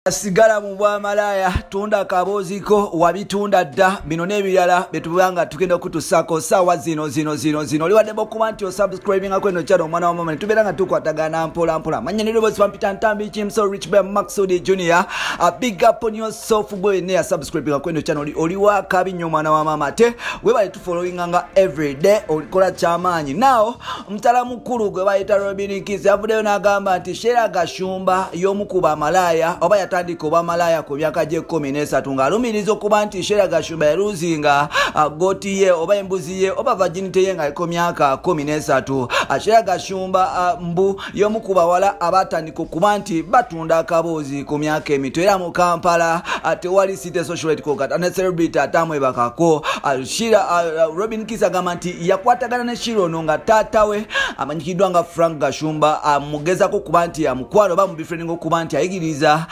Sigala mu bwamalaya tunda kaboziko wabitunda dda bino n'ebirala betubanga tugenda kutusako sawa zino liwadde okuba nti osubscribing kweno channel omwana wa mama tubeeranga tukwatagana mpola manya ne robots pampita ntambi kimso rich bear Maxudi Junior. A big up on yourself boy ne subscribing kweno channel oliwa kabi nnyo mwana wa mama te webale tu following anga every day olikola kyamaanyi. Now mtala mukulu gwe bayita Robin Kiss avuddeyo n'agamba nti Shera Gashumba y'omukuba amalaya oba yatandika oba malaya ku myaka gye 13 ng'alumiriza okuba nti Shera Gashumba yaluzinga goti ye oba embuzi ye oba virginity ye nga iko myaka 13. Shera Gashumba mbu y'omukuba wala abatandika okuba nti batunda akaboozi ku myaka emito era mu Kampala tewali city social rate kokata ne celebrity atamwebakako. Robin Kiss agamba nti yakwatagana ne Shirono nga taatawe amanyikiddwa nga Frank Gashumba amugezako kuba nti amukwalo oba mubifreninga okuba nti ayigiriza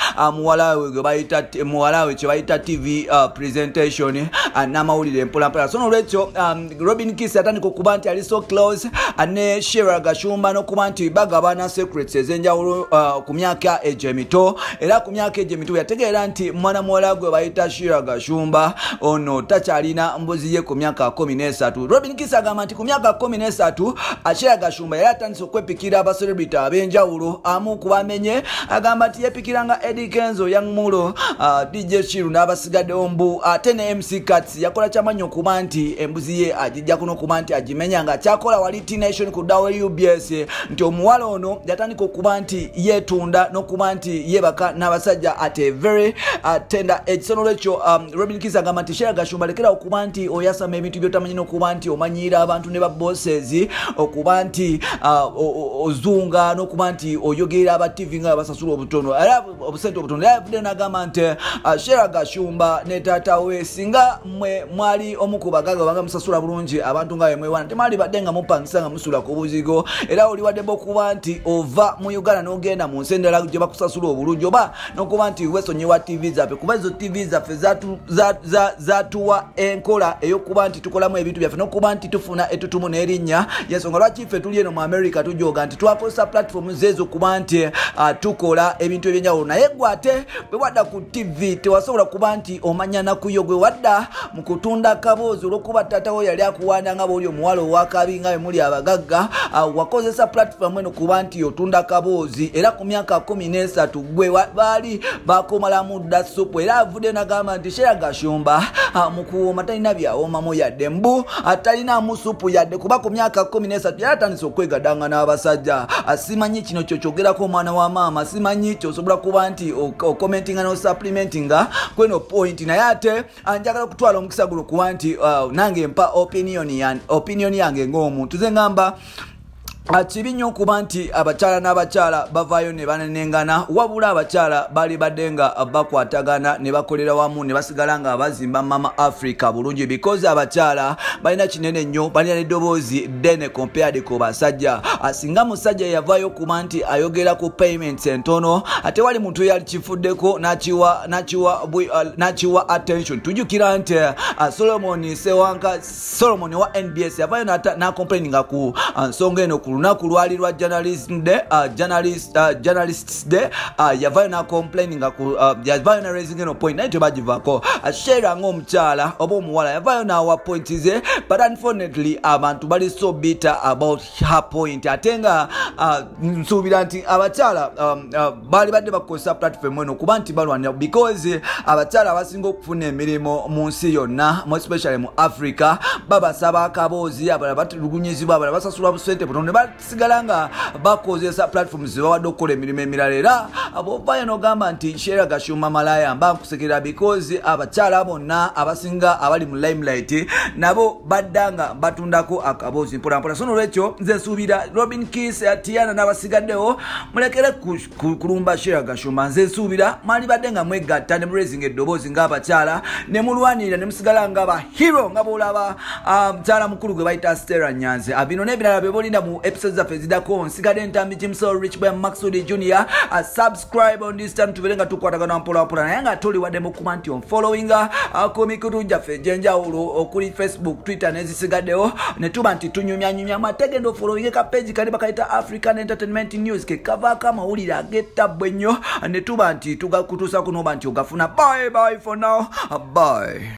muwalawe kye bayita TV presentation n'amawulire mpolampola. So nolwekyo Robin Kiss atandika okuba nti ali so close ne Shera Gashumba n'okuba nti bagabana secrets ez'enjawulo ku myaka egyemito era ku myaka egyemito yategeera nti mwana muwala gwe bayita Shera Gashumba ono takyalina mbuzi ye ku myaka 13. Robin Kiss agamba nti ku myaka 13 Shera Gashumba yali atandise okwepikira abacelebrity ab'enjawulo amu kubamenye agamba nti yepikiranga Eddie Kenzo Young Mulo DJ Shiru n'abasigaddewo mbu ate ne MC Cuts yakola kyamanyi okuba nti embuzi ye agijja kuno okuba nti agimenya nga kyakola wali T-Nation ku WBS nti omuwala ono yatandika okuba nti yeetunda n'okuba nti yebaka n'abasajja at a very tender age. So nolwekyo Robin Kiss agamba nti Shera Gashumba lekera okuba nti oyasama ebintu by'otamanyi n'okuba nti omanyira abantu ne ba bosses okuba nti ozunga n'okuba nti oyogerera aba TV nga basasula obutono era obusente obutono yavudde n'agamba nti Shera Gashumba ne taata we singa mwe mwali omukubagaga banga musasula bulungi abantu nga mwewana temali badde nga mupangisa nga musula ku buzigo era oli wadde bokuba nti ova mu Uganda n'ogenda mu nsendera gye bakusasula obulungi oba n'okuba nti wesonyiwa TV zaffe kuba ezo TV zaffe zatuwa enkola ey'okuba nti tukolamu ebintu byaffe n'okuba nti tufuna etutumu n'erinnya yensonga lwaki ffe tuli eno mu America tujoga nti twakozesa platform zezo kuba nti tukola ebintu ebyenjawulo naye gwe ate bwe wadda ku TV tewasobola kuba nti omanya nakuyo gwe wadda mu kutunda kaboozi olw'okuba taatawo yali akuwanda nga bw'oli omuwala owakabi nga bwe muli abagagga wakozesa platform eno kuba nti otunda kaboozi era ku myaka 13 gwe baali bakomalamu dda supu era avudde n'agamba nti Shera Gashumba mu kuwooma talina byawomamu yadde mbu talinamu supu yadde kuba ku myaka 13 yali atandise okwegadanga n'abasajja. Simanyi kino kyokyogerako omwana wa maama simanyi kyosobola kuba nti commentinga no supplementinga kweno point naye ate njagala kutwala omukisa guno kuba nti nange mpa opinion yange ng'omuntu ze ngamba kibi nnyo okuba nti abakyala n'abakyala bavaayo ne banenengana wabula abakyala bali badde nga bakwatagana ne bakolera wamu ne basigala nga bazimba Mama Africa bulungi because abakyala balina kinene nnyo balina n'eddoboozi ddene compared ku basajja. Singa musajja yavaayo okuba nti ayogera ku payments entono ate wali muntu yali kifuddeko n'akiwa attention. Tujjukira nti Solomon wa NBS yavaayo n'acomplaininga ku nsonga eno ku lunaku lwali lwa journalists day yavaayo na complaining yavaayo na raising eno point naye tebagivako. Shera ng'omukyala oba omuwala yavaayo n'awa point ze but unfortunately abantu bali so bitter about her point ate nga nsuubira nti abakyala bali badde bakozesa platform eno kuba nti balwanira because abakyala abasinga okufuna emirimu mu nsi yonna mu especially mu Africa babasaba akaboozi abalala batulugunyizibwa abalala basasulwa busente butono sigala nga bakozesa platforms zibawadde okukola emirimu emirala era abovaayo n'ogamba nti Shera Gashumba malaya mba nkusekera because abakyala bonna abasinga abali mu limelight nabo baddanga batundako akaboozi mpolampola. So nolwekyo nze nsuubira Robin Kiss Tiana n'abasigaddewo mulekere kulumba Shera Gashumba. Nze nsuubira mali badde nga mwegatta ne raising eddoboozi ng'abakyala ne mulwanirira ne musigala nga ba hero nga bw'olaba mukyala mukulu gwe bayita Stella Nyanzi. Bino n'ebirala bye bolinda mu episodes zaffe zidako nsigadde ntambi Jimso Rich Boy Maxudi Junior subscribe on this time tubelenga tukwatagana mpola naye nga toli waddemu kuba nti following ku mikutu gyaffe egyenjawulo okuli Facebook Twitter nezisigaddewo ne tuba nti tunyumyanyumya amategendo following ka page kali bakayita African Entertainment News ke kavaako amawulire agettabwe ennyo ne tuba nti tugakutuusa kunoba nti ogafuna. Bye for now, bye.